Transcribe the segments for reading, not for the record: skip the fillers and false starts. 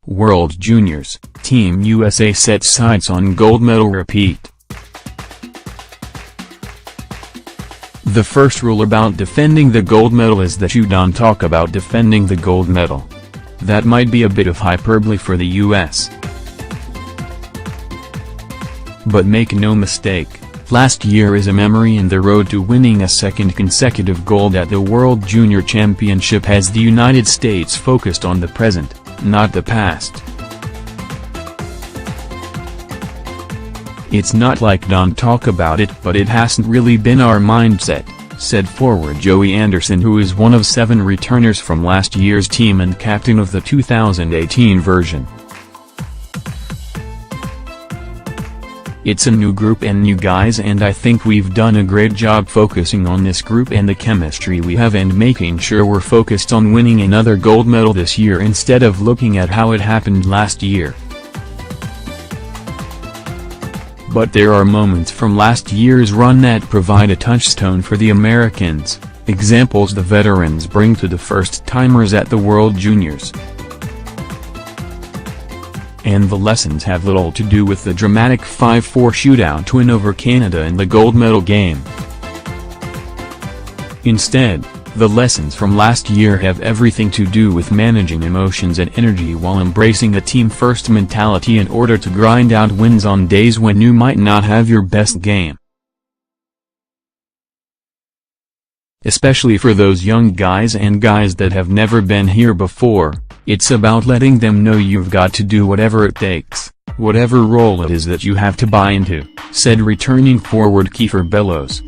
World Juniors, Team USA sets sights on gold medal repeat. The first rule about defending the gold medal is that you don't talk about defending the gold medal. That might be a bit of hyperbole for the US. But make no mistake, last year is a memory, and the road to winning a second consecutive gold at the World Junior Championship has the United States focused on the present, not the past. It's not like don't talk about it, but it hasn't really been our mindset, said forward Joey Anderson, who is one of 7 returners from last year's team and captain of the 2018 version. It's a new group and new guys, and I think we've done a great job focusing on this group and the chemistry we have and making sure we're focused on winning another gold medal this year instead of looking at how it happened last year. But there are moments from last year's run that provide a touchstone for the Americans, examples the veterans bring to the first-timers at the World Juniors. And the lessons have little to do with the dramatic 5-4 shootout win over Canada in the gold medal game. Instead, the lessons from last year have everything to do with managing emotions and energy while embracing a team-first mentality in order to grind out wins on days when you might not have your best game. Especially for those young guys and guys that have never been here before, it's about letting them know you've got to do whatever it takes, whatever role it is that you have to buy into, said returning forward Kiefer Bellows.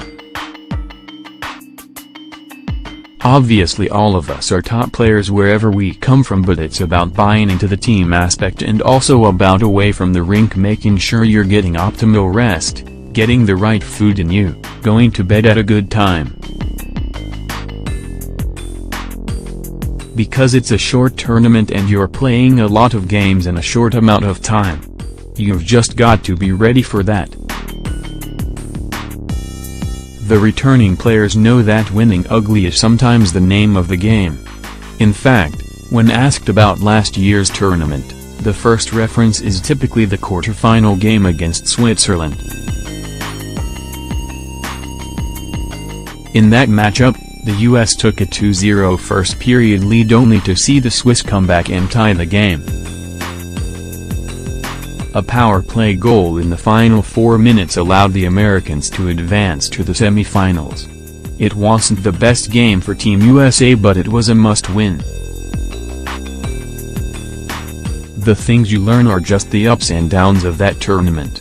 Obviously all of us are top players wherever we come from, but it's about buying into the team aspect and also about away from the rink making sure you're getting optimal rest, getting the right food in you, going to bed at a good time. Because it's a short tournament and you're playing a lot of games in a short amount of time. You've just got to be ready for that. The returning players know that winning ugly is sometimes the name of the game. In fact, when asked about last year's tournament, the first reference is typically the quarterfinal game against Switzerland. In that matchup, the US took a 2-0 first-period lead only to see the Swiss come back and tie the game. A power play goal in the final 4 minutes allowed the Americans to advance to the semi-finals. It wasn't the best game for Team USA, but it was a must-win. The things you learn are just the ups and downs of that tournament.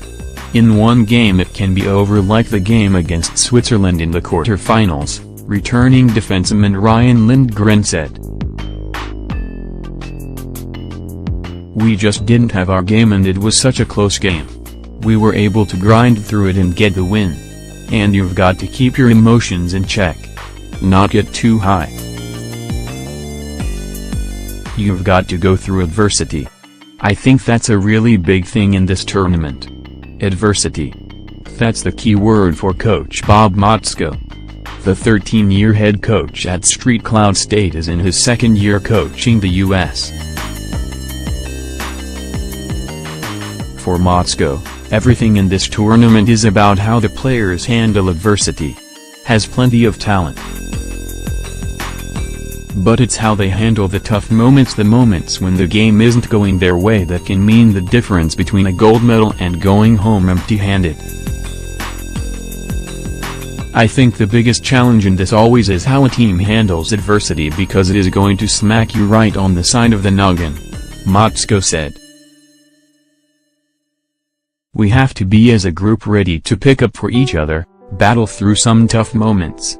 In one game it can be over, like the game against Switzerland in the quarterfinals, returning defenseman Ryan Lindgren said. We just didn't have our game and it was such a close game. We were able to grind through it and get the win. And you've got to keep your emotions in check. Not get too high. You've got to go through adversity. I think that's a really big thing in this tournament. Adversity. That's the key word for Coach Bob Motzko. The 13-year head coach at St. Cloud State is in his 2nd year coaching the U.S. For Motzko, everything in this tournament is about how the players handle adversity. Has plenty of talent. But it's how they handle the tough moments, the moments when the game isn't going their way, that can mean the difference between a gold medal and going home empty-handed. I think the biggest challenge in this always is how a team handles adversity, because it is going to smack you right on the side of the noggin, Motzko said. We have to be as a group ready to pick up for each other, battle through some tough moments.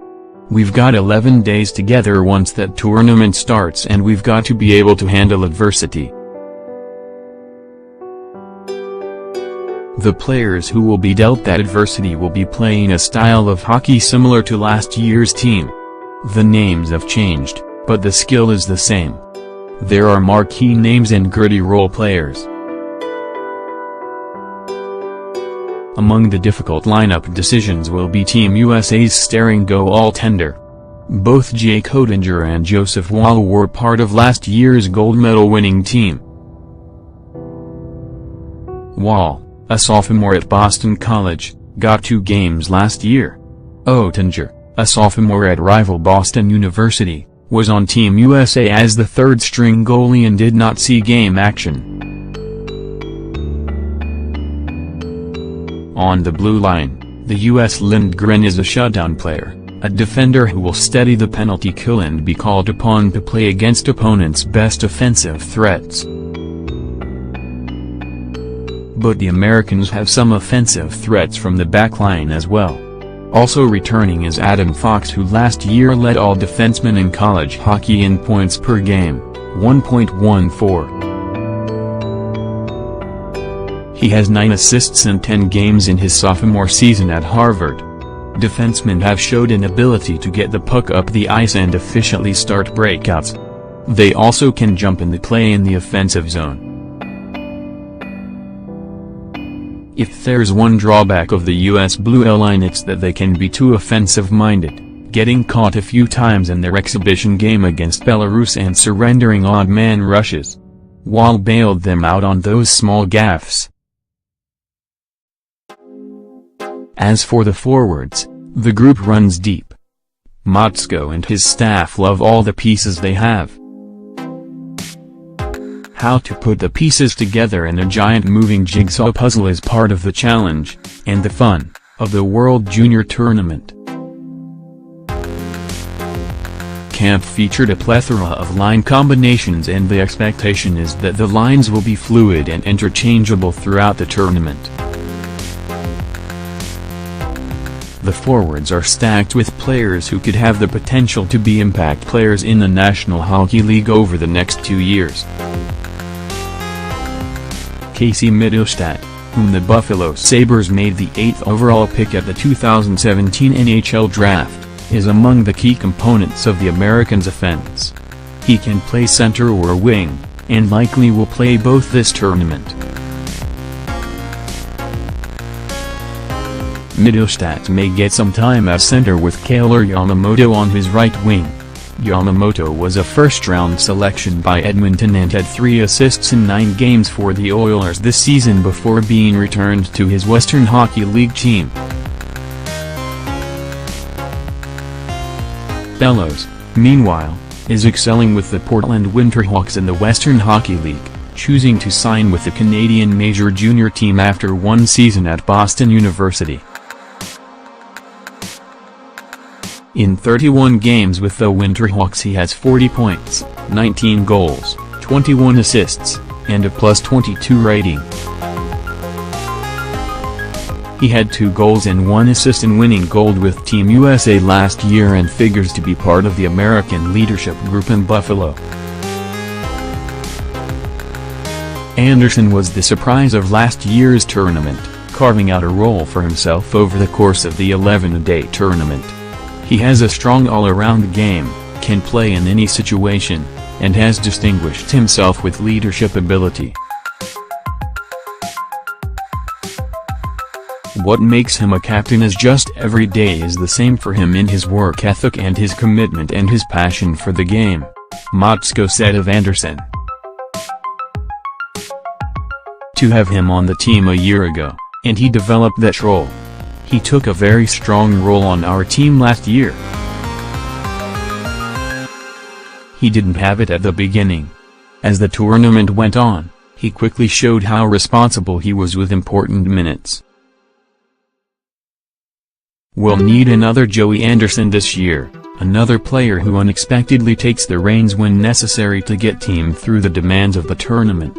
We've got 11 days together once that tournament starts, and we've got to be able to handle adversity. The players who will be dealt that adversity will be playing a style of hockey similar to last year's team. The names have changed, but the skill is the same. There are marquee names and gritty role players. Among the difficult lineup decisions will be Team USA's staring goaltender. Both Jake Oettinger and Joseph Woll were part of last year's gold medal winning team. Wall, a sophomore at Boston College, got 2 games last year. Oettinger, a sophomore at rival Boston University, was on Team USA as the third-string goalie and did not see game action. On the blue line, the U.S. Lindgren is a shutdown player, a defender who will steady the penalty kill and be called upon to play against opponents' best offensive threats. But the Americans have some offensive threats from the back line as well. Also returning is Adam Fox, who last year led all defensemen in college hockey in points per game, 1.14. He has 9 assists in 10 games in his sophomore season at Harvard. Defensemen have showed an ability to get the puck up the ice and efficiently start breakouts. They also can jump in the play in the offensive zone. If there's one drawback of the US Blue Line, it's that they can be too offensive-minded, getting caught a few times in their exhibition game against Belarus and surrendering odd-man rushes. Wall bailed them out on those small gaffes. As for the forwards, the group runs deep. Motzko and his staff love all the pieces they have. How to put the pieces together in a giant moving jigsaw puzzle is part of the challenge, and the fun, of the World Junior Tournament. Camp featured a plethora of line combinations, and the expectation is that the lines will be fluid and interchangeable throughout the tournament. The forwards are stacked with players who could have the potential to be impact players in the National Hockey League over the next 2 years. Casey Mittelstadt, whom the Buffalo Sabres made the 8th overall pick at the 2017 NHL Draft, is among the key components of the Americans' offense. He can play center or wing, and likely will play both this tournament. Mittelstadt may get some time as center with Kailer Yamamoto on his right wing. Yamamoto was a first-round selection by Edmonton and had 3 assists in 9 games for the Oilers this season before being returned to his Western Hockey League team. Bellows, meanwhile, is excelling with the Portland Winterhawks in the Western Hockey League, choosing to sign with the Canadian major junior team after 1 season at Boston University. In 31 games with the Winterhawks he has 40 points, 19 goals, 21 assists, and a +22 rating. He had 2 goals and 1 assist in winning gold with Team USA last year and figures to be part of the American leadership group in Buffalo. Anderson was the surprise of last year's tournament, carving out a role for himself over the course of the 11-day tournament. He has a strong all-around game, can play in any situation, and has distinguished himself with leadership ability. What makes him a captain is just every day is the same for him in his work ethic and his commitment and his passion for the game, Motzko said of Anderson. To have him on the team a year ago, and he developed that role. He took a very strong role on our team last year. He didn't have it at the beginning. As the tournament went on, he quickly showed how responsible he was with important minutes. We'll need another Joey Anderson this year, another player who unexpectedly takes the reins when necessary to get team through the demands of the tournament.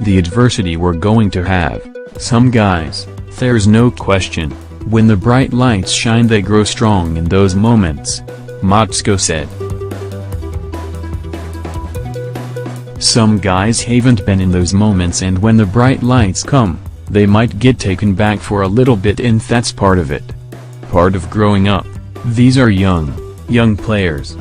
The adversity we're going to have. Some guys, there's no question, when the bright lights shine they grow strong in those moments, Motzko said. Some guys haven't been in those moments, and when the bright lights come, they might get taken back for a little bit, and that's part of it. Part of growing up. These are young players.